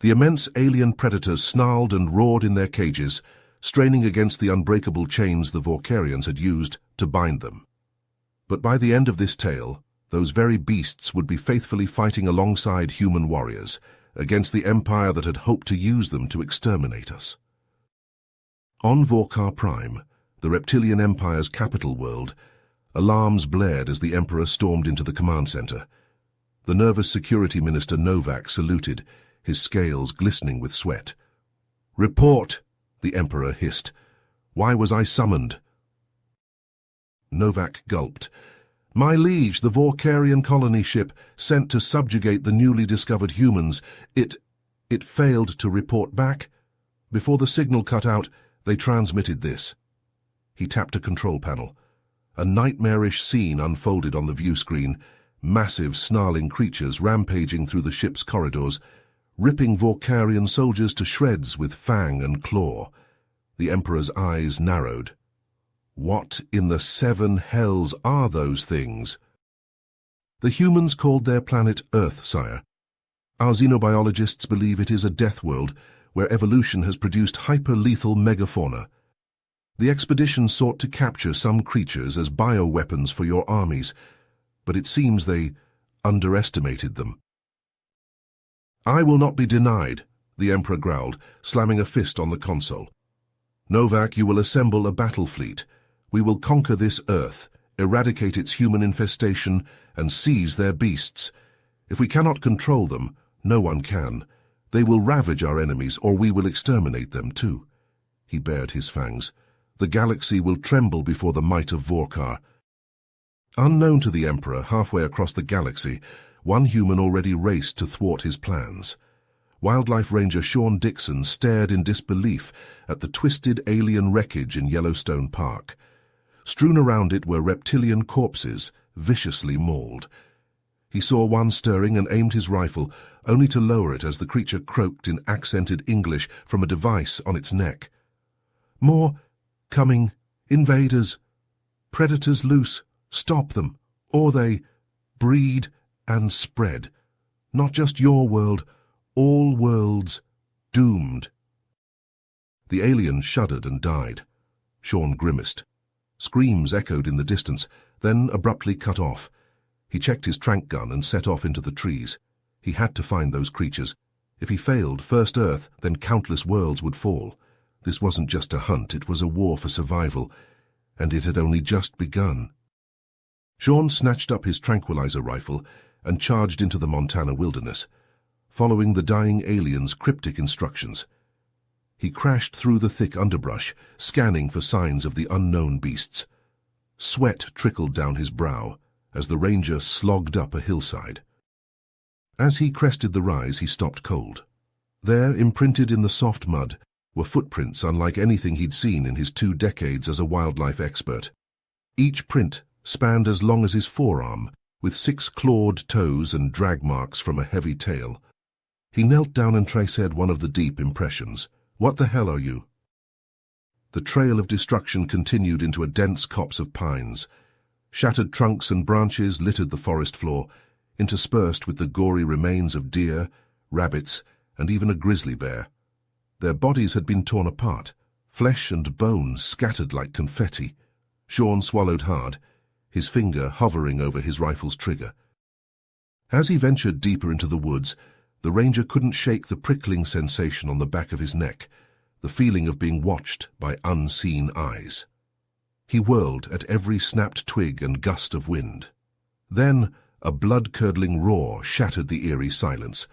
The immense alien predators snarled and roared in their cages, straining against the unbreakable chains the Vorkarians had used to bind them. But by the end of this tale, those very beasts would be faithfully fighting alongside human warriors against the empire that had hoped to use them to exterminate us. On Vorkar Prime, the Reptilian Empire's capital world, alarms blared as the Emperor stormed into the command center. The nervous security minister Novak saluted, his scales glistening with sweat. "Report," the Emperor hissed. "Why was I summoned?" Novak gulped. "My liege, the Vorkarian colony ship sent to subjugate the newly discovered humans. It failed to report back. Before the signal cut out, they transmitted this." He tapped a control panel. A nightmarish scene unfolded on the view screen, massive snarling creatures rampaging through the ship's corridors, ripping Vorkarian soldiers to shreds with fang and claw. The Emperor's eyes narrowed. What in the seven hells are those things? The humans called their planet Earth, sire. Our xenobiologists believe it is a death world where evolution has produced hyper-lethal megafauna. The expedition sought to capture some creatures as bioweapons for your armies, but it seems they underestimated them. "I will not be denied," the Emperor growled, slamming a fist on the console. "Novak, you will assemble a battle fleet. We will conquer this Earth, eradicate its human infestation, and seize their beasts. If we cannot control them, no one can. They will ravage our enemies, or we will exterminate them too." He bared his fangs. "The galaxy will tremble before the might of Vorkar." Unknown to the Emperor, halfway across the galaxy, one human already raced to thwart his plans. Wildlife Ranger Sean Dixon stared in disbelief at the twisted alien wreckage in Yellowstone Park. Strewn around it were reptilian corpses, viciously mauled. He saw one stirring and aimed his rifle, only to lower it as the creature croaked in accented English from a device on its neck. "More coming. Invaders. Predators loose. Stop them, or they breed and spread. Not just your world, all worlds doomed." The alien shuddered and died. Sean grimaced. Screams echoed in the distance, then abruptly cut off. He checked his tranq gun and set off into the trees. He had to find those creatures. If he failed first Earth, then countless worlds would fall. This wasn't just a hunt, it was a war for survival, and it had only just begun. Sean snatched up his tranquilizer rifle and charged into the Montana wilderness, following the dying alien's cryptic instructions. He crashed through the thick underbrush, scanning for signs of the unknown beasts. Sweat trickled down his brow as the ranger slogged up a hillside. As he crested the rise, he stopped cold. There, imprinted in the soft mud, were footprints unlike anything he'd seen in his 2 decades as a wildlife expert. Each print spanned as long as his forearm, with 6 clawed toes and drag marks from a heavy tail. He knelt down and traced one of the deep impressions. "What the hell are you?" The trail of destruction continued into a dense copse of pines. Shattered trunks and branches littered the forest floor, interspersed with the gory remains of deer, rabbits, and even a grizzly bear. Their bodies had been torn apart, flesh and bone scattered like confetti. Sean swallowed hard, his finger hovering over his rifle's trigger. As he ventured deeper into the woods, the ranger couldn't shake the prickling sensation on the back of his neck, the feeling of being watched by unseen eyes. He whirled at every snapped twig and gust of wind. Then a blood-curdling roar shattered the eerie silence.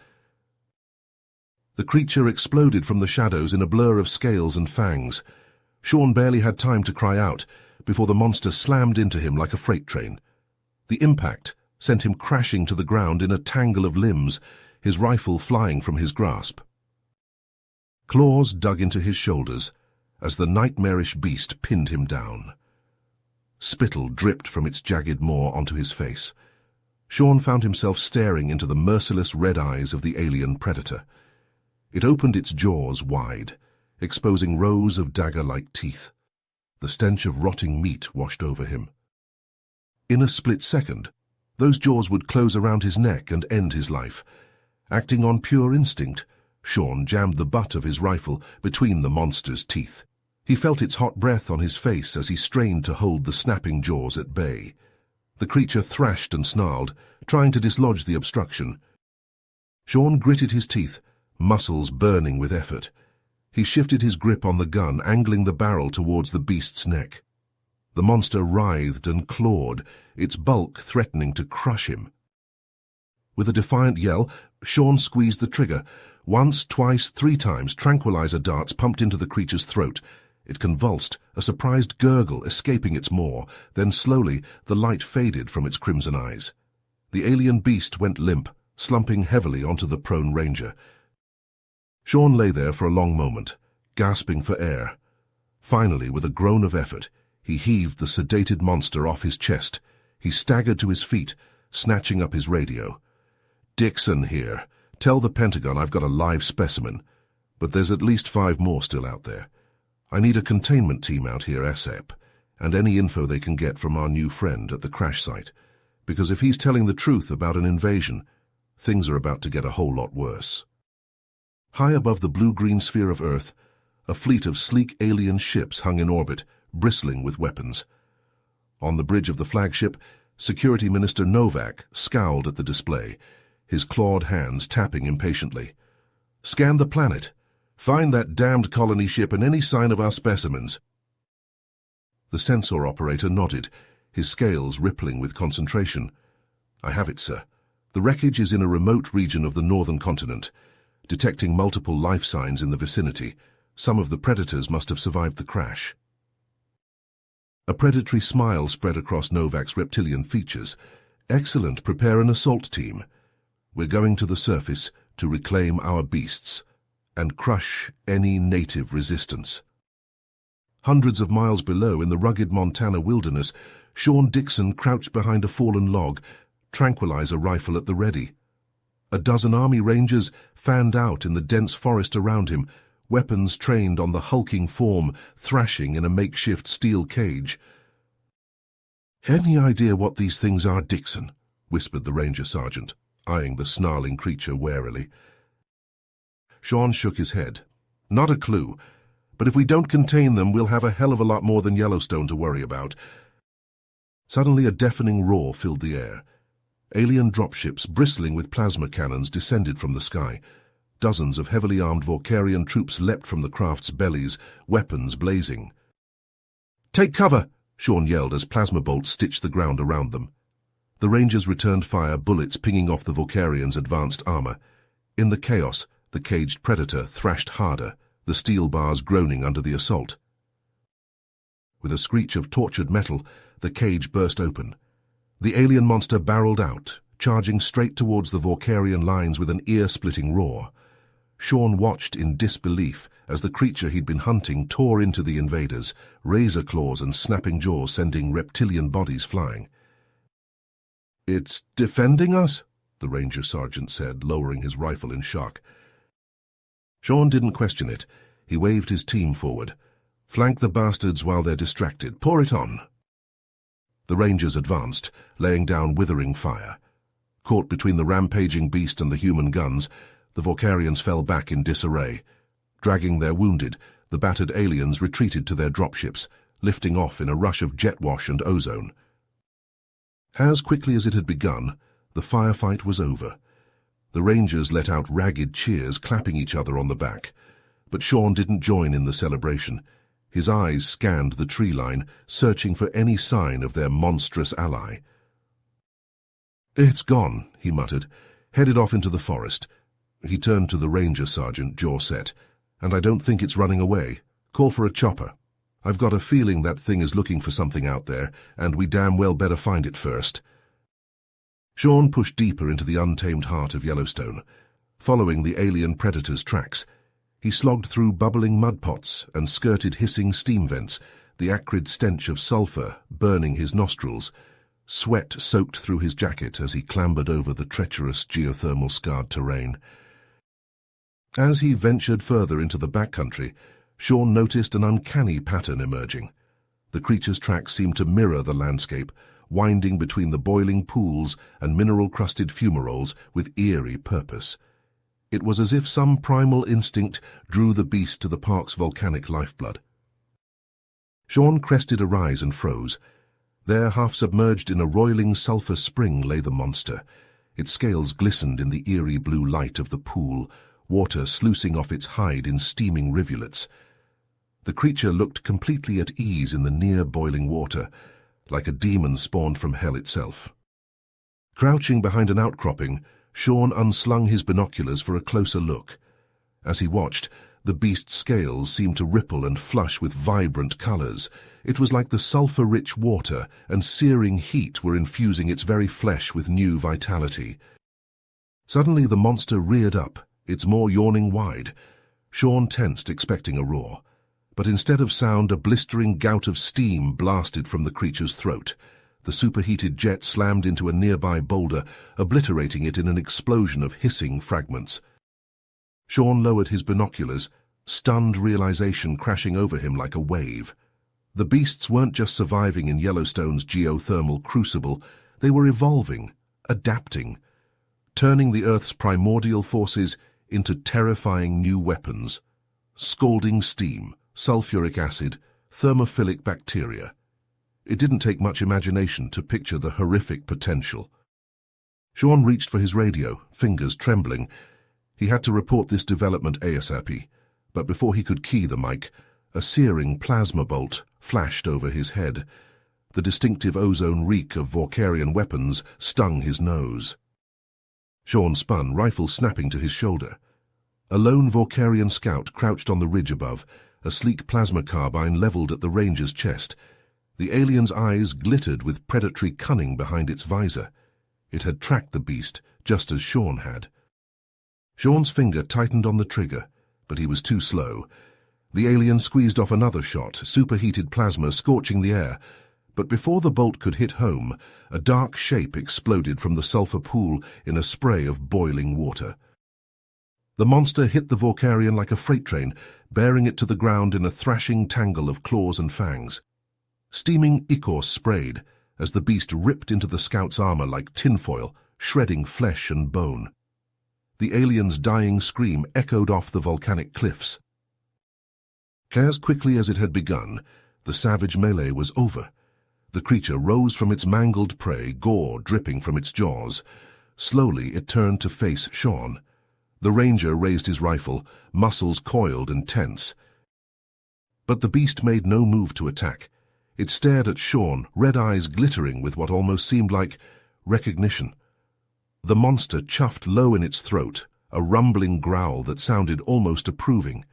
The creature exploded from the shadows in a blur of scales and fangs. Sean barely had time to cry out before the monster slammed into him like a freight train. The impact sent him crashing to the ground in a tangle of limbs, his rifle flying from his grasp. Claws dug into his shoulders as the nightmarish beast pinned him down. Spittle dripped from its jagged maw onto his face. Sean found himself staring into the merciless red eyes of the alien predator. It opened its jaws wide, exposing rows of dagger-like teeth. The stench of rotting meat washed over him. In a split second, those jaws would close around his neck and end his life. Acting on pure instinct, Sean jammed the butt of his rifle between the monster's teeth. He felt its hot breath on his face as he strained to hold the snapping jaws at bay. The creature thrashed and snarled, trying to dislodge the obstruction. Sean gritted his teeth, muscles burning with effort. He shifted his grip on the gun, angling the barrel towards the beast's neck. The monster writhed and clawed, its bulk threatening to crush him. With a defiant yell, Sean squeezed the trigger. Once, twice, 3 times, tranquilizer darts pumped into the creature's throat. It convulsed, a surprised gurgle escaping its maw. Then slowly, the light faded from its crimson eyes. The alien beast went limp, slumping heavily onto the prone ranger. Sean lay there for a long moment, gasping for air. Finally, with a groan of effort, he heaved the sedated monster off his chest. He staggered to his feet, snatching up his radio. "Dixon here. Tell the Pentagon I've got a live specimen, but there's at least 5 more still out there. I need a containment team out here ASAP, and any info they can get from our new friend at the crash site, because if he's telling the truth about an invasion, things are about to get a whole lot worse." High above the blue-green sphere of Earth, a fleet of sleek alien ships hung in orbit, bristling with weapons. On the bridge of the flagship, Security Minister Novak scowled at the display, his clawed hands tapping impatiently. "Scan the planet. Find that damned colony ship and any sign of our specimens." The sensor operator nodded, his scales rippling with concentration. "I have it, sir. The wreckage is in a remote region of the northern continent, detecting multiple life signs in the vicinity. Some of the predators must have survived the crash." A predatory smile spread across Novak's reptilian features. "Excellent. Prepare an assault team. We're going to the surface to reclaim our beasts and crush any native resistance." Hundreds of miles below, in the rugged Montana wilderness, Sean Dixon crouched behind a fallen log, tranquilizer rifle at the ready. A dozen army rangers fanned out in the dense forest around him, weapons trained on the hulking form, thrashing in a makeshift steel cage. "Any idea what these things are, Dixon?" whispered the ranger sergeant, eyeing the snarling creature warily. Sean shook his head. "Not a clue, but if we don't contain them, we'll have a hell of a lot more than Yellowstone to worry about." Suddenly a deafening roar filled the air. Alien dropships bristling with plasma cannons descended from the sky. Dozens of heavily armed Vorkarian troops leapt from the craft's bellies, weapons blazing. "Take cover!" Sean yelled as plasma bolts stitched the ground around them. The Rangers returned fire, bullets pinging off the Vorkarians' advanced armor. In the chaos, the caged predator thrashed harder, the steel bars groaning under the assault. With a screech of tortured metal, the cage burst open. The alien monster barreled out, charging straight towards the Vorkarian lines with an ear-splitting roar. Sean watched in disbelief as the creature he'd been hunting tore into the invaders, razor claws and snapping jaws sending reptilian bodies flying. "It's defending us?" the ranger sergeant said, lowering his rifle in shock. Sean didn't question it. He waved his team forward. "Flank the bastards while they're distracted. Pour it on." The rangers advanced, laying down withering fire. Caught between the rampaging beast and the human guns, the Vorkarians fell back in disarray. Dragging their wounded, the battered aliens retreated to their dropships, lifting off in a rush of jet wash and ozone. As quickly as it had begun, the firefight was over. The Rangers let out ragged cheers, clapping each other on the back. But Sean didn't join in the celebration. His eyes scanned the tree line, searching for any sign of their monstrous ally. "It's gone," he muttered, headed off into the forest. He turned to the ranger sergeant, jaw set. "And I don't think it's running away. Call for a chopper. I've got a feeling that thing is looking for something out there, and we damn well better find it first." Sean pushed deeper into the untamed heart of Yellowstone. Following the alien predator's tracks, he slogged through bubbling mud pots and skirted hissing steam vents, the acrid stench of sulfur burning his nostrils. Sweat soaked through his jacket as he clambered over the treacherous geothermal-scarred terrain. As he ventured further into the backcountry, Sean noticed an uncanny pattern emerging. The creature's tracks seemed to mirror the landscape, winding between the boiling pools and mineral-crusted fumaroles with eerie purpose. It was as if some primal instinct drew the beast to the park's volcanic lifeblood. Sean crested a rise and froze. There, half submerged in a roiling sulphur spring, lay the monster. Its scales glistened in the eerie blue light of the pool, water sluicing off its hide in steaming rivulets. The creature looked completely at ease in the near-boiling water, like a demon spawned from hell itself. Crouching behind an outcropping, Sean unslung his binoculars for a closer look. As he watched, the beast's scales seemed to ripple and flush with vibrant colors. It was like the sulphur-rich water and searing heat were infusing its very flesh with new vitality. Suddenly the monster reared up, its maw yawning wide. Sean tensed, expecting a roar. But instead of sound, a blistering gout of steam blasted from the creature's throat. The superheated jet slammed into a nearby boulder, obliterating it in an explosion of hissing fragments. Sean lowered his binoculars, stunned realization crashing over him like a wave. The beasts weren't just surviving in Yellowstone's geothermal crucible, they were evolving, adapting, turning the Earth's primordial forces into terrifying new weapons. Scalding steam, sulfuric acid, thermophilic bacteria. It didn't take much imagination to picture the horrific potential. Sean reached for his radio, fingers trembling. He had to report this development ASAP, but before he could key the mic, a searing plasma bolt flashed over his head. The distinctive ozone reek of Vorkarian weapons stung his nose. Sean spun, rifle snapping to his shoulder. A lone Vorkarian scout crouched on the ridge above, a sleek plasma carbine leveled at the ranger's chest. The alien's eyes glittered with predatory cunning behind its visor. It had tracked the beast, just as Sean had. Sean's finger tightened on the trigger, but he was too slow. The alien squeezed off another shot, superheated plasma scorching the air. But before the bolt could hit home, a dark shape exploded from the sulfur pool in a spray of boiling water. The monster hit the Vorkarian like a freight train, bearing it to the ground in a thrashing tangle of claws and fangs. Steaming ichor sprayed as the beast ripped into the scout's armor like tinfoil, shredding flesh and bone. The alien's dying scream echoed off the volcanic cliffs. As quickly as it had begun, the savage melee was over. The creature rose from its mangled prey, gore dripping from its jaws. Slowly it turned to face Sean. The ranger raised his rifle, muscles coiled and tense. But the beast made no move to attack. It stared at Sean, red eyes glittering with what almost seemed like recognition. The monster chuffed low in its throat, a rumbling growl that sounded almost approving.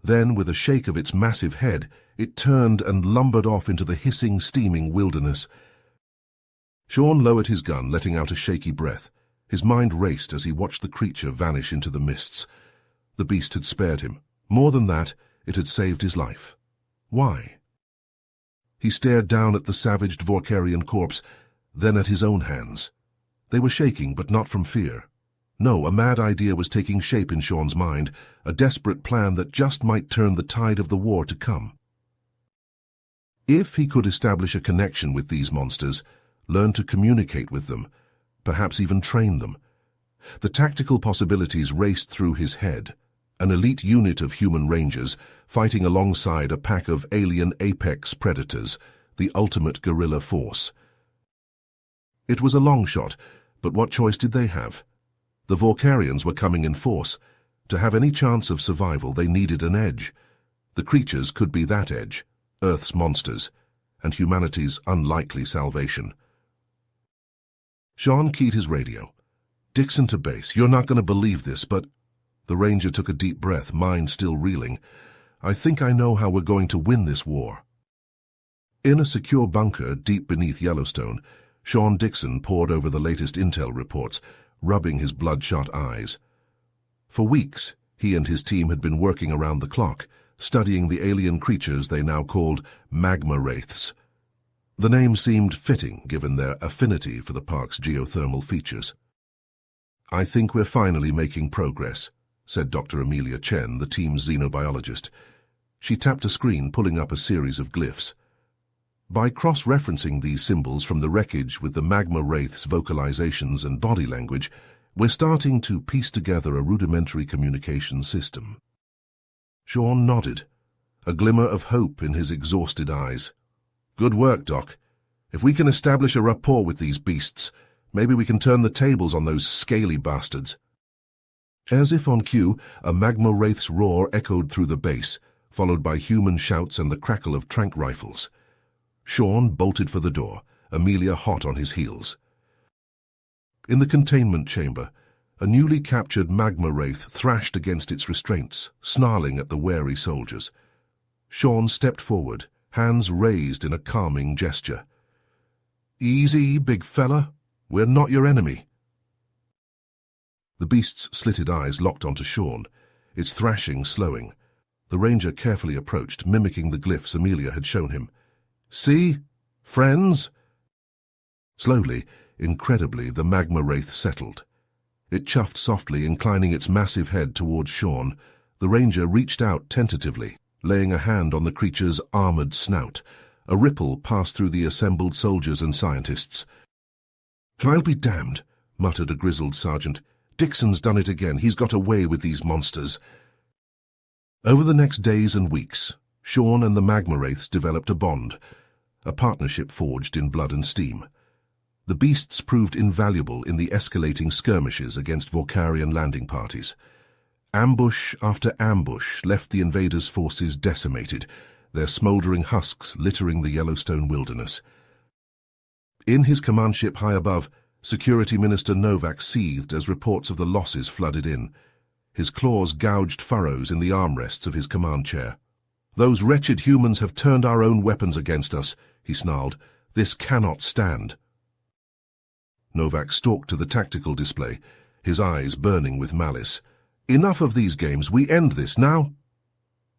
Then, with a shake of its massive head, it turned and lumbered off into the hissing, steaming wilderness. Sean lowered his gun, letting out a shaky breath. His mind raced as he watched the creature vanish into the mists. The beast had spared him. More than that, it had saved his life. Why? He stared down at the savaged Vorkarian corpse, then at his own hands. They were shaking, but not from fear. No, a mad idea was taking shape in Sean's mind, a desperate plan that just might turn the tide of the war to come. If he could establish a connection with these monsters, learn to communicate with them, perhaps even train them. The tactical possibilities raced through his head. An elite unit of human rangers fighting alongside a pack of alien apex predators, the ultimate guerrilla force. It was a long shot, but what choice did they have? The Vorkarians were coming in force. To have any chance of survival, they needed an edge. The creatures could be that edge, Earth's monsters, and humanity's unlikely salvation. Sean keyed his radio. "Dixon to base, you're not going to believe this, but..." The ranger took a deep breath, mind still reeling. "I think I know how we're going to win this war." In a secure bunker deep beneath Yellowstone, Sean Dixon pored over the latest intel reports, rubbing his bloodshot eyes. For weeks, he and his team had been working around the clock, studying the alien creatures they now called magma wraiths. The name seemed fitting, given their affinity for the park's geothermal features. "I think we're finally making progress," said Dr. Amelia Chen, the team's xenobiologist. She tapped a screen, pulling up a series of glyphs. By cross-referencing these symbols from the wreckage with the magma wraith's vocalizations and body language, We're starting to piece together a rudimentary communication system. Sean nodded, a glimmer of hope in his exhausted eyes. Good work, Doc. If we can establish a rapport with these beasts, maybe we can turn the tables on those scaly bastards. As if on cue, a magma wraith's roar echoed through the base, followed by human shouts and the crackle of trank rifles. Sean bolted for the door, Amelia hot on his heels. In the containment chamber, a newly captured magma wraith thrashed against its restraints, snarling at the wary soldiers. Sean stepped forward, hands raised in a calming gesture. "Easy, big fella. We're not your enemy." The beast's slitted eyes locked onto Sean, its thrashing slowing. The ranger carefully approached, mimicking the glyphs Amelia had shown him. "See? Friends?" Slowly, incredibly, the magma wraith settled. It chuffed softly, inclining its massive head towards Sean. The ranger reached out tentatively, laying a hand on the creature's armored snout. A ripple passed through the assembled soldiers and scientists. "I'll be damned," muttered a grizzled sergeant. "Dixon's done it again. He's got away with these monsters." Over the next days and weeks, Sean and the magma wraiths developed a bond, a partnership forged in blood and steam. The beasts proved invaluable in the escalating skirmishes against Vorkarian landing parties. Ambush after ambush left the invaders' forces decimated, their smouldering husks littering the Yellowstone wilderness. In his command ship high above, Security Minister Novak seethed as reports of the losses flooded in. His claws gouged furrows in the armrests of his command chair. "Those wretched humans have turned our own weapons against us," he snarled. "This cannot stand." Novak stalked to the tactical display, his eyes burning with malice. "Enough of these games. We end this now."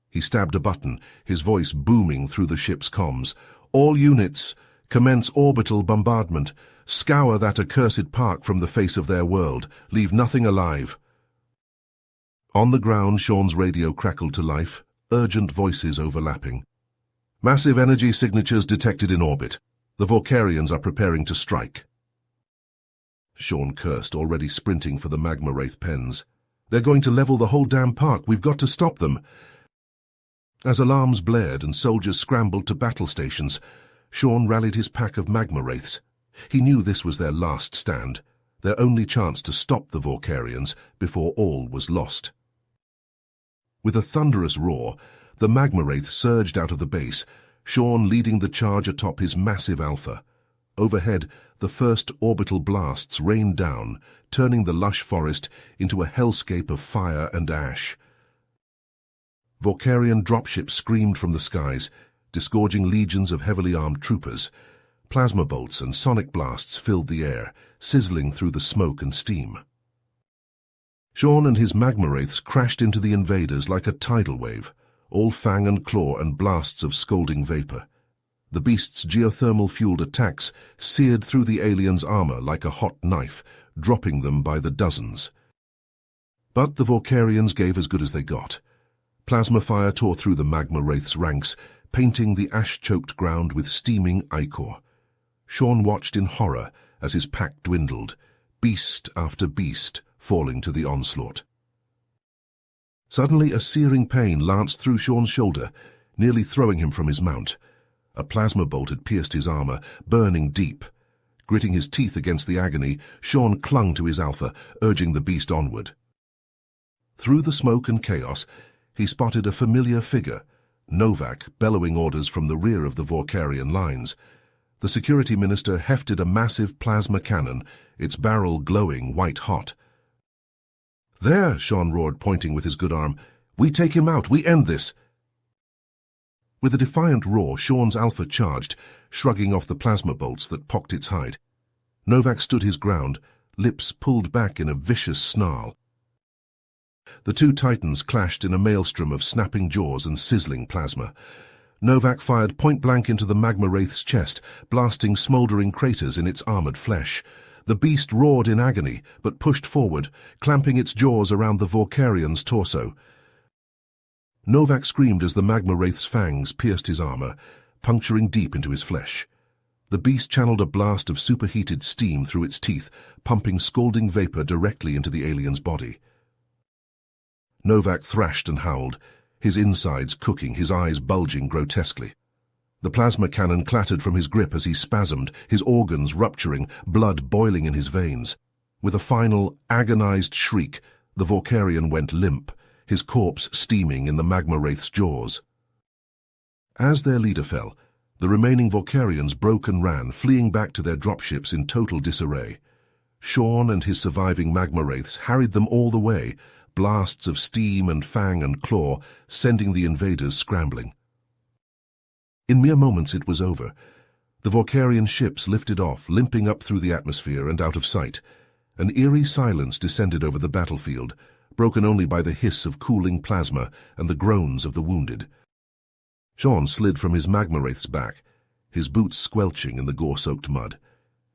He stabbed a button, his voice booming through the ship's comms. "All units, commence orbital bombardment. Scour that accursed park from the face of their world. Leave nothing alive." On the ground, Sean's radio crackled to life, urgent voices overlapping. "Massive energy signatures detected in orbit. The Vorkarians are preparing to strike." Sean cursed, already sprinting for the magma wraith pens. "They're going to level the whole damn park. We've got to stop them." As alarms blared and soldiers scrambled to battle stations, Sean rallied his pack of magma wraiths. He knew this was their last stand, their only chance to stop the Vorkarians before all was lost. With a thunderous roar, the magma wraith surged out of the base, Sean leading the charge atop his massive alpha. Overhead, the first orbital blasts rained down, turning the lush forest into a hellscape of fire and ash. Vorkarian dropships screamed from the skies, disgorging legions of heavily armed troopers. Plasma bolts and sonic blasts filled the air, sizzling through the smoke and steam. Sean and his magma wraiths crashed into the invaders like a tidal wave, all fang and claw and blasts of scalding vapor. The beasts' geothermal-fueled attacks seared through the aliens' armor like a hot knife, dropping them by the dozens. But the Vorkarians gave as good as they got. Plasma fire tore through the magma wraiths' ranks, painting the ash-choked ground with steaming ichor. Sean watched in horror as his pack dwindled, beast after beast falling to the onslaught. Suddenly a searing pain lanced through Sean's shoulder, nearly throwing him from his mount. A plasma bolt had pierced his armor, burning deep. Gritting his teeth against the agony, Sean clung to his alpha, urging the beast onward. Through the smoke and chaos, he spotted a familiar figure, Novak, bellowing orders from the rear of the Vorkarian lines. The security minister hefted a massive plasma cannon, its barrel glowing white-hot. "There," Sean roared, pointing with his good arm. "We take him out. We end this." With a defiant roar, Sean's alpha charged, shrugging off the plasma bolts that pocked its hide. Novak stood his ground, lips pulled back in a vicious snarl. The two titans clashed in a maelstrom of snapping jaws and sizzling plasma. Novak fired point-blank into the magma wraith's chest, blasting smoldering craters in its armored flesh. The beast roared in agony, but pushed forward, clamping its jaws around the Vorkarian's torso. Novak screamed as the magma wraith's fangs pierced his armor, puncturing deep into his flesh. The beast channeled a blast of superheated steam through its teeth, pumping scalding vapor directly into the alien's body. Novak thrashed and howled, his insides cooking, his eyes bulging grotesquely. The plasma cannon clattered from his grip as he spasmed, his organs rupturing, blood boiling in his veins. With a final, agonized shriek, the Vorkarian went limp, his corpse steaming in the magma wraith's jaws. As their leader fell, the remaining Vorkarians broke and ran, fleeing back to their dropships in total disarray. Sean and his surviving magma wraiths harried them all the way, blasts of steam and fang and claw sending the invaders scrambling. In mere moments it was over. The Vorkarian ships lifted off, limping up through the atmosphere and out of sight. An eerie silence descended over the battlefield, broken only by the hiss of cooling plasma and the groans of the wounded. Sean slid from his magma wraith's back, his boots squelching in the gore-soaked mud.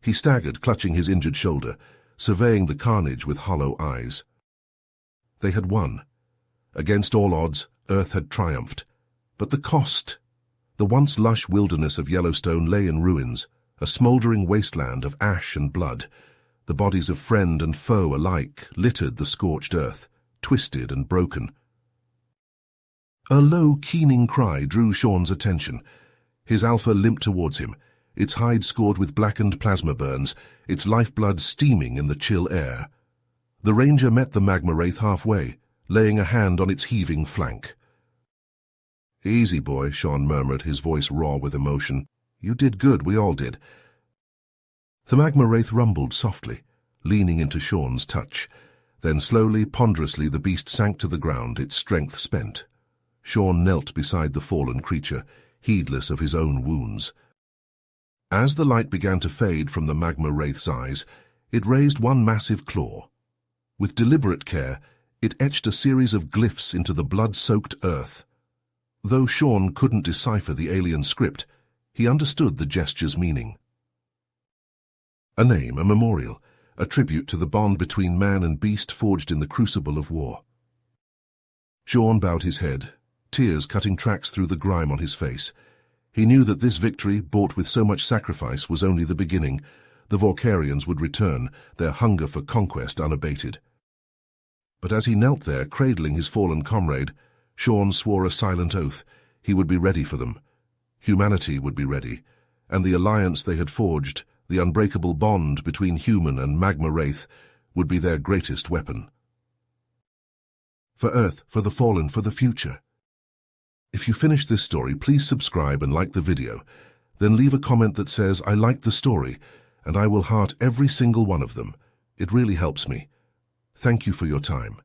He staggered, clutching his injured shoulder, surveying the carnage with hollow eyes. They had won. Against all odds, Earth had triumphed. But the cost! The once lush wilderness of Yellowstone lay in ruins, a smouldering wasteland of ash and blood. The bodies of friend and foe alike littered the scorched earth, twisted and broken. A low, keening cry drew Sean's attention. His alpha limped towards him, its hide scored with blackened plasma burns, its lifeblood steaming in the chill air. The ranger met the magma wraith halfway, laying a hand on its heaving flank. "Easy, boy," Sean murmured, his voice raw with emotion. "You did good, we all did." The magma wraith rumbled softly, leaning into Sean's touch. Then slowly, ponderously, the beast sank to the ground, its strength spent. Sean knelt beside the fallen creature, heedless of his own wounds. As the light began to fade from the magma wraith's eyes, it raised one massive claw. With deliberate care, it etched a series of glyphs into the blood-soaked earth. Though Sean couldn't decipher the alien script, he understood the gesture's meaning. A name, a memorial, a tribute to the bond between man and beast forged in the crucible of war. Sean bowed his head, tears cutting tracks through the grime on his face. He knew that this victory, bought with so much sacrifice, was only the beginning. The Vorkarians would return, their hunger for conquest unabated. But as he knelt there, cradling his fallen comrade, Sean swore a silent oath. He would be ready for them. Humanity would be ready, and the alliance they had forged, the unbreakable bond between human and magma wraith, would be their greatest weapon. For Earth, for the fallen, for the future. If you finished this story, please subscribe and like the video. Then leave a comment that says, "I liked the story," and I will heart every single one of them. It really helps me. Thank you for your time.